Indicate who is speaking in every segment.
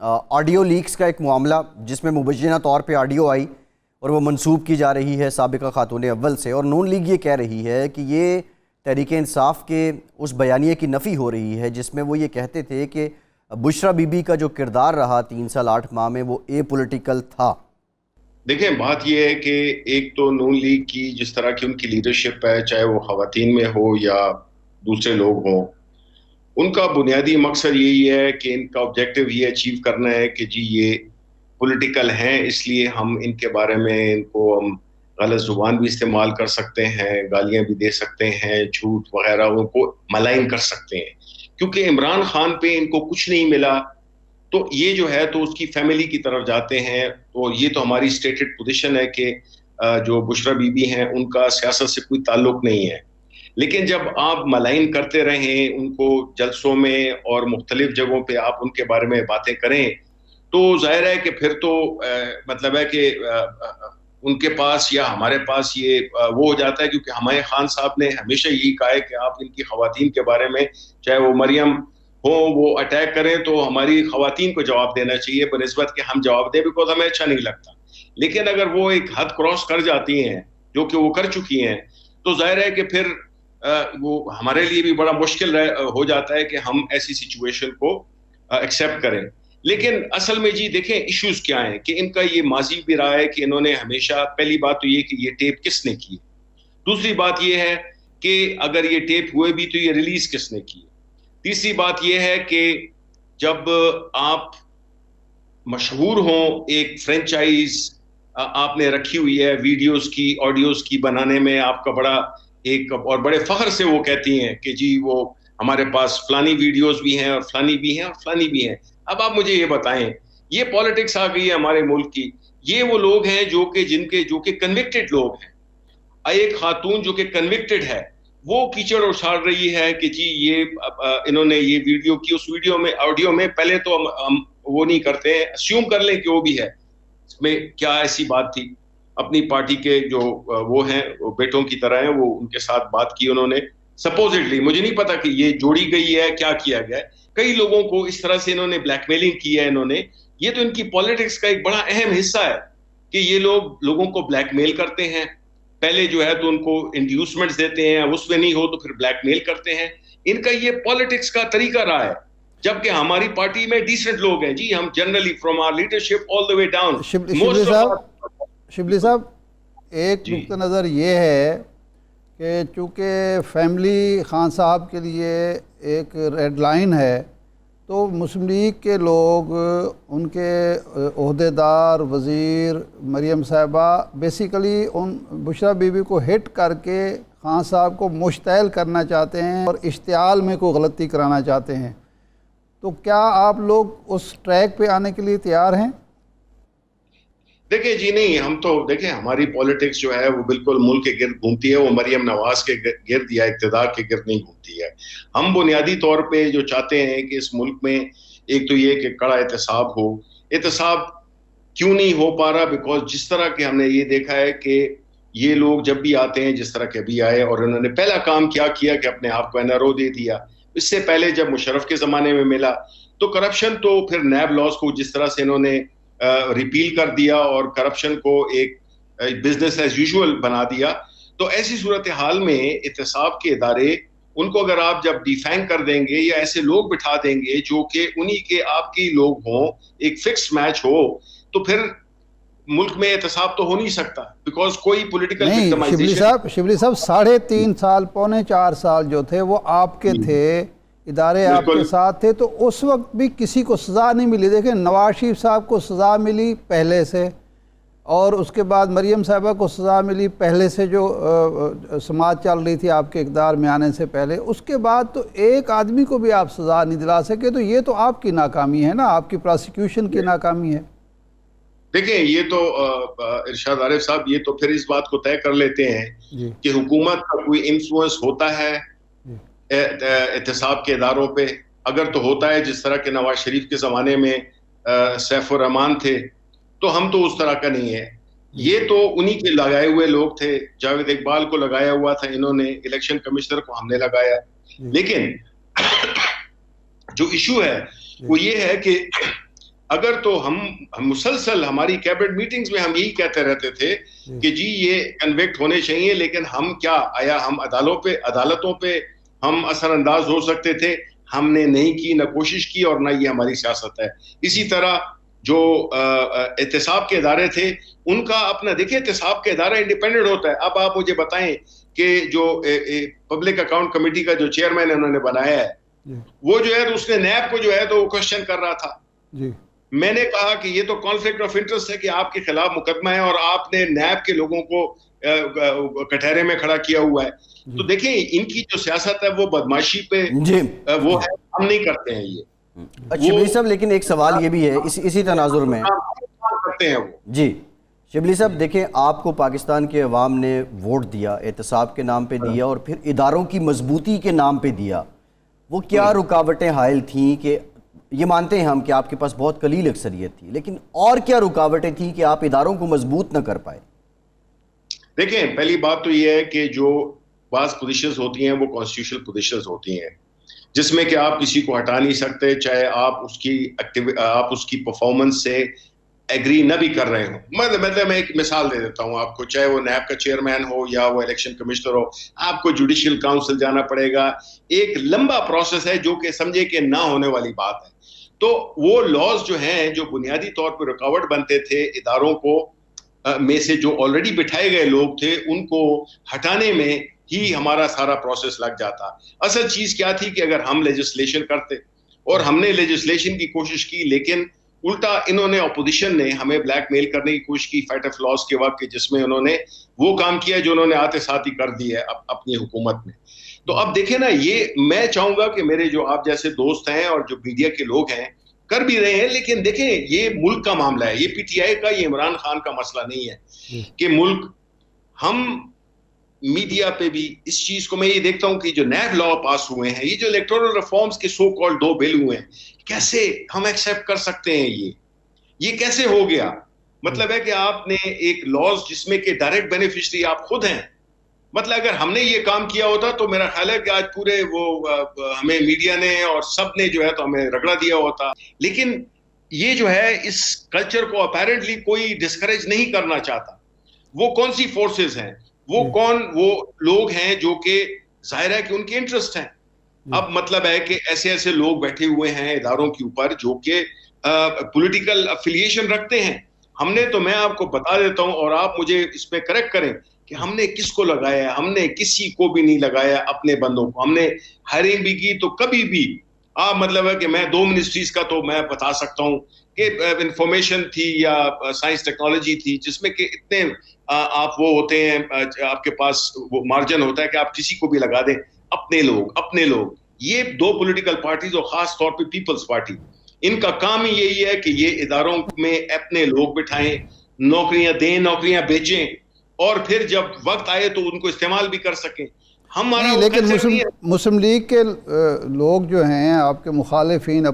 Speaker 1: Audio leaks का एक मामला जिसमें मुबैना तौर पे ऑडियो आई और वो मंसूब की जा रही है साबिका खातून अव्वल से, और नून लीग ये कह रही है कि ये तहरीक इंसाफ के उस बयानिए की नफ़ी हो रही है जिसमें वो ये कहते थे कि बुशरा बीबी का जो किरदार रहा 3 साल 8 माह में वो ए पॉलिटिकल था।
Speaker 2: देखें, बात यह है कि एक तो नून लीग की जिस तरह की उनकी लीडरशिप है, चाहे वो खवातीन में हो या दूसरे लोग हों, उनका बुनियादी मकसद यही है कि इनका ऑब्जेक्टिव ये अचीव करना है कि जी ये पॉलिटिकल हैं, इसलिए हम इनके बारे में इनको हम गलत जुबान भी इस्तेमाल कर सकते हैं, गालियां भी दे सकते हैं, झूठ वगैरह उनको मलाइन कर सकते हैं, क्योंकि इमरान खान पे इनको कुछ नहीं मिला। तो ये जो है तो उसकी फैमिली की तरफ जाते हैं। तो ये तो हमारी स्टेटेड पोजीशन है कि जो बुशरा बीबी हैं उनका सियासत से कोई ताल्लुक नहीं है। लेकिन जब आप मलाइन करते रहें उनको जलसों में और मुख्तलिफ जगहों पे आप उनके बारे में बातें करें, तो जाहिर है कि फिर तो मतलब है कि उनके पास या हमारे पास ये वो हो जाता है, क्योंकि हमारे खान साहब ने हमेशा यही कहा है कि आप इनकी खवातीन के बारे में, चाहे वो मरियम हो, वो अटैक करें तो हमारी खवातीन को जवाब देना चाहिए बनिस्बत कि हम जवाब दें, बिकॉज हमें अच्छा नहीं लगता। लेकिन अगर वो एक हद क्रॉस कर जाती हैं, जो कि वो कर चुकी हैं, तो जाहिर है कि फिर वो हमारे लिए भी बड़ा मुश्किल हो जाता है कि हम ऐसी सिचुएशन को एक्सेप्ट करें। लेकिन असल में जी देखें इश्यूज क्या हैं कि इनका ये माजी भी रहा है कि इन्होंने हमेशा, पहली बात तो ये कि ये टेप किसने की, दूसरी बात ये है कि अगर ये टेप हुए भी तो ये रिलीज किसने की, तीसरी बात यह है कि जब आप मशहूर हों, एक फ्रेंचाइज आपने रखी हुई है वीडियोस की, ऑडियोस की बनाने में, आपका बड़ा एक और बड़े फख्र से वो कहती हैं कि जी वो हमारे पास फलानी वीडियोस भी हैं और फलानी भी हैं और फलानी भी हैं। अब आप मुझे ये बताएं, ये पॉलिटिक्स आ गई है हमारे मुल्क की। ये वो लोग हैं जो कि कन्विक्टेड लोग हैं। एक खातून जो कि कन्विक्टेड है, वो कीचड़ उछाल रही है कि जी ये इन्होंने ये वीडियो की, उस वीडियो में, ऑडियो में, पहले तो हम वो नहीं करते हैं, अस्यूम कर लें कि वो भी है, इसमें क्या ऐसी बात थी। अपनी पार्टी के जो वो हैं, वो बेटों की तरह हैं, वो उनके साथ बात की उन्होंने सपोजिटली, मुझे नहीं पता कि ये जोड़ी गई है, क्या किया गया है। कई लोगों को इस तरह से इन्होंने ब्लैकमेलिंग की है इन्होंने। ये तो इनकी पॉलिटिक्स का एक बड़ा अहम हिस्सा है कि ये लोग लोगों को ब्लैकमेल करते हैं। पहले जो है तो उनको इंड्यूसमेंट्स देते हैं, उसमें नहीं हो तो फिर ब्लैकमेल करते हैं। इनका ये पॉलिटिक्स का तरीका रहा है, जबकि हमारी पार्टी में डिसेंट लोग हैं जी। हम generally from our leadership all the way down, most of
Speaker 3: Shibli साहब, एक नुक्ता नज़र ये है कि चूँकि फैमिली खान साहब के लिए एक रेड लाइन है, तो मुस्लिम लीग के लोग, उनके ओहदेदार, वज़ीर, मरियम साहिबा बेसिकली उन बुशरा बीबी को हिट करके खान साहब को मुश्तैल करना चाहते हैं और इश्तियाल में कोई गलती कराना चाहते हैं। तो क्या आप लोग उस ट्रैक पे आने के लिए तैयार हैं?
Speaker 2: देखिए जी, नहीं, हम तो देखें हमारी पॉलिटिक्स जो है वो बिल्कुल मुल्क के गिर्द घूमती है, वो मरियम नवाज के गिर्द या इक़्तिदार के गिर्द नहीं घूमती है। हम बुनियादी तौर पे जो चाहते हैं कि इस मुल्क में एक तो ये कि कड़ा एहतसाब हो। एहतसाब क्यों नहीं हो पा रहा? बिकॉज जिस तरह के हमने ये देखा है कि ये लोग जब भी आते हैं, जिस तरह के भी आए, और इन्होंने पहला काम क्या किया कि अपने आप को एनआरओ दे दिया। इससे पहले जब मुशर्रफ के ज़माने में मिला तो करप्शन, तो फिर नैब लॉज को जिस तरह से इन्होंने रिपील कर दिया और करप्शन को एक बिजनेस एज यूजुअल बना दिया। तो ऐसी सूरत हाल में एहतसाब के इदारे, उनको अगर आप जब डिफैंग कर देंगे या ऐसे लोग बिठा देंगे जो कि उन्हीं के आपके लोग हों, एक फिक्स मैच हो, तो फिर मुल्क में एहतसाब तो हो नहीं सकता, बिकॉज कोई पॉलिटिकल
Speaker 3: नहीं। शिबली साहब 3.5 साल, पौने 4 साल जो थे वो आपके थे, इदारे आपके साथ थे, तो उस वक्त भी किसी को सज़ा नहीं मिली। देखें, नवाज शरीफ साहब को सज़ा मिली पहले से, और उसके बाद मरियम साहिबा को सज़ा मिली पहले से, जो समाज चल रही थी आपके इक़्तिदार में आने से पहले। उसके बाद तो एक आदमी को भी आप सज़ा नहीं दिला सके, तो ये तो आपकी नाकामी है ना, आपकी प्रोसिक्यूशन की नाकामी है।
Speaker 2: देखिए, ये तो इरशाद आरिफ साहब, ये तो फिर इस बात को तय कर लेते हैं कि हुकूमत का कोई इन्फ्लुएंस होता है एहतसाब के इदारों पे। अगर तो होता है जिस तरह के नवाज शरीफ के ज़माने में सैफुर रहमान थे, तो हम तो उस तरह का नहीं है। ये तो उन्हीं के लगाए हुए लोग थे। जावेद इकबाल को लगाया हुआ था इन्होंने, इलेक्शन कमिश्नर को हमने लगाया। लेकिन जो इशू है वो ये है कि अगर तो हम मुसलसल हमारी कैबिनेट मीटिंग्स में हम यही कहते रहते थे कि जी ये कन्विक्ट होने चाहिए, लेकिन हम क्या आया हम अदालतों पे हम असरअंदाज हो सकते थे? हमने नहीं की, ना कोशिश की, और ना ये हमारी सियासत है। इसी तरह जो एहतसाब के इदारे थे उनका अपना, देखिए एहतसाब का इदारा इंडिपेंडेंट होता है। अब आप मुझे बताएं कि जो पब्लिक अकाउंट कमेटी का जो चेयरमैन उन्होंने बनाया है, वो जो है तो उसने नैब को जो है तो वो क्वेश्चन कर रहा था जी। मैंने कहा कि ये तो कॉन्फ्लिक्ट ऑफ इंटरेस्ट है कि आपके खिलाफ मुकदमा है और आपने नैब के लोगों को कटहरे में खड़ा किया हुआ है। तो देखिए इनकी जो सियासत है वो बदमाशी पे वो है, हम नहीं करते हैं ये।
Speaker 1: शिबली साहब, लेकिन एक सवाल ये भी है इसी तनाजुर में
Speaker 2: करते हैं वो
Speaker 1: जी। शिबली साहब देखें, आपको पाकिस्तान के अवाम ने वोट दिया, एहतसाब के नाम पे दिया और फिर इदारों की मजबूती के नाम पे दिया। वो क्या रुकावटें हायल थीं कि ये मानते हैं हम कि आपके पास बहुत कलील अक्सरियत थी, लेकिन और क्या रुकावटें थी कि आप इदारों को मजबूत न कर पाए?
Speaker 2: देखें, पहली बात तो ये है कि जो बाज़ पोजीशंस होती हैं वो कॉन्स्टिट्यूशनल पोजीशंस होती हैं, जिसमें कि आप किसी को हटा नहीं सकते, चाहे आप उसकी परफॉर्मेंस से एग्री न भी कर रहे हो। मतलब मैं एक मिसाल दे देता हूं आपको, चाहे वो नैब का चेयरमैन हो या वो इलेक्शन कमिश्नर हो, आपको जुडिशियल काउंसिल जाना पड़ेगा। एक लंबा प्रोसेस है जो कि समझे कि ना होने वाली बात है। तो वो लॉज जो हैं, जो बुनियादी तौर पर रुकावट बनते थे इदारों को में से, जो ऑलरेडी बिठाए गए लोग थे, उनको हटाने में ही हमारा सारा प्रोसेस लग जाता। असल चीज क्या थी कि अगर हम लेजिस्लेशन करते, और हमने लेजिस्लेशन की कोशिश की, लेकिन उल्टा इन्होंने, अपोजिशन ने हमें ब्लैकमेल करने की कोशिश की फाइट ऑफ लॉस के वक्त, जिसमें उन्होंने वो काम किया जो उन्होंने आते साथ ही कर दिया है अपनी हुकूमत में। तो अब देखें ना, ये मैं चाहूंगा कि मेरे जो आप जैसे दोस्त हैं और जो मीडिया के लोग हैं कर भी रहे हैं, लेकिन देखें ये मुल्क का मामला है, ये पीटीआई का, ये इमरान खान का मसला नहीं है कि मुल्क, हम मीडिया पे भी इस चीज को मैं ये देखता हूं कि जो नैब लॉ पास हुए हैं, ये जो इलेक्टोरल रिफॉर्म्स के सो कॉल्ड 2 बिल हुए हैं, कैसे हम एक्सेप्ट कर सकते हैं? ये कैसे हो गया? मतलब है कि आपने एक लॉज जिसमें कि डायरेक्ट बेनिफिशियरी आप खुद हैं, मतलब अगर हमने ये काम किया होता तो मेरा ख्याल है कि आज पूरे वो हमें मीडिया ने और सब ने जो है तो हमें रगड़ा दिया होता। लेकिन ये जो है, इस कल्चर को अपेरेंटली कोई डिस्करेज नहीं करना चाहता। वो कौन सी फोर्सेस हैं, वो लोग हैं जो कि जाहिर है कि उनके इंटरेस्ट हैं। अब मतलब है कि ऐसे लोग बैठे हुए हैं इदारों के ऊपर जो कि पॉलिटिकल अफिलिएशन रखते हैं। हमने तो, मैं आपको बता देता हूं और आप मुझे इस पे करेक्ट करें कि हमने किसको लगाया, हमने किसी को भी नहीं लगाया। अपने बंदों को हमने हायरिंग भी की तो कभी भी मतलब है कि मैं 2 मिनिस्ट्रीज का तो मैं बता सकता हूं कि इंफॉर्मेशन थी या साइंस टेक्नोलॉजी थी, जिसमें कि इतने आप वो होते हैं, आपके पास वो मार्जिन होता है कि आप किसी को भी लगा दें। अपने लोग ये 2 पॉलिटिकल पार्टीज और खास तौर पे पीपल्स पार्टी, इनका काम ही यही है कि ये इदारों में अपने लोग बिठाएं, नौकरियां दें, नौकरियां बेचें, और फिर जब वक्त आए तो उनको इस्तेमाल भी कर सकें। हमारा
Speaker 3: लेकिन मुस्लिम लीग के लोग जो हैं, आपके मुखालिफिन,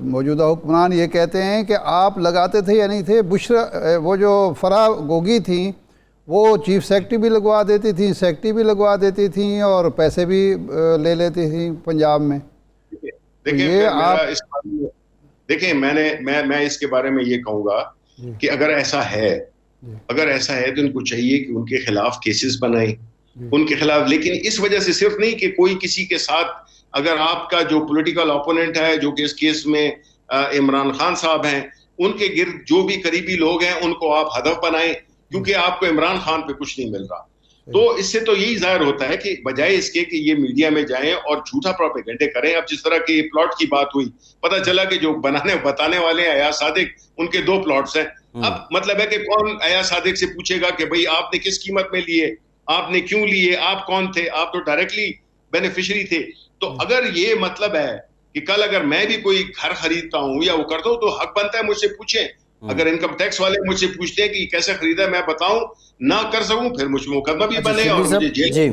Speaker 3: मौजूदा हुक्मरान, ये कहते हैं कि आप लगाते थे या नहीं थे। बुशरा, वो जो फराह गोगी थी, वो चीफ सेक्रेटरी भी लगवा देती थी, सेक्रेटरी भी लगवा देती थी और पैसे भी ले लेती थी पंजाब में।
Speaker 2: देखिए मैं इसके बारे में ये कहूँगा कि अगर ऐसा है तो उनको चाहिए कि उनके खिलाफ केसेस बनाएं, उनके खिलाफ, लेकिन इस वजह से सिर्फ नहीं कि कोई किसी के साथ, अगर आपका जो पॉलिटिकल ओपोनेंट है, जो कि इस केस में इमरान खान साहब हैं, उनके गिर्द जो भी करीबी लोग हैं उनको आप हदफ बनाएं, क्योंकि आपको इमरान खान पे कुछ नहीं मिल रहा। तो इससे तो यही जाहिर होता है कि बजाय इसके कि ये मीडिया में जाएं और झूठा प्रोपेगेंडे करें। अब जिस तरह की प्लॉट की बात हुई, पता चला कि जो बताने वाले हैं अयाज सादिक, उनके 2 प्लॉट्स हैं। अब मतलब है कि कौन अयाज सादिक से पूछेगा कि भाई आपने किस कीमत में लिए, आपने क्यों लिए, आप कौन थे? आप तो डायरेक्टली बेनिफिशियरी थे। तो अगर ये मतलब है कि कल अगर मैं भी कोई घर खरीदता हूं या वो करता हूं, तो हक बनता है मुझसे पूछें। अगर इनकम टैक्स वाले मुझसे पूछते हैं कि कैसे खरीदा, मैं बताऊं, ना कर सकूं, फिर मुझे मुकदमा भी बने और मुझे जेल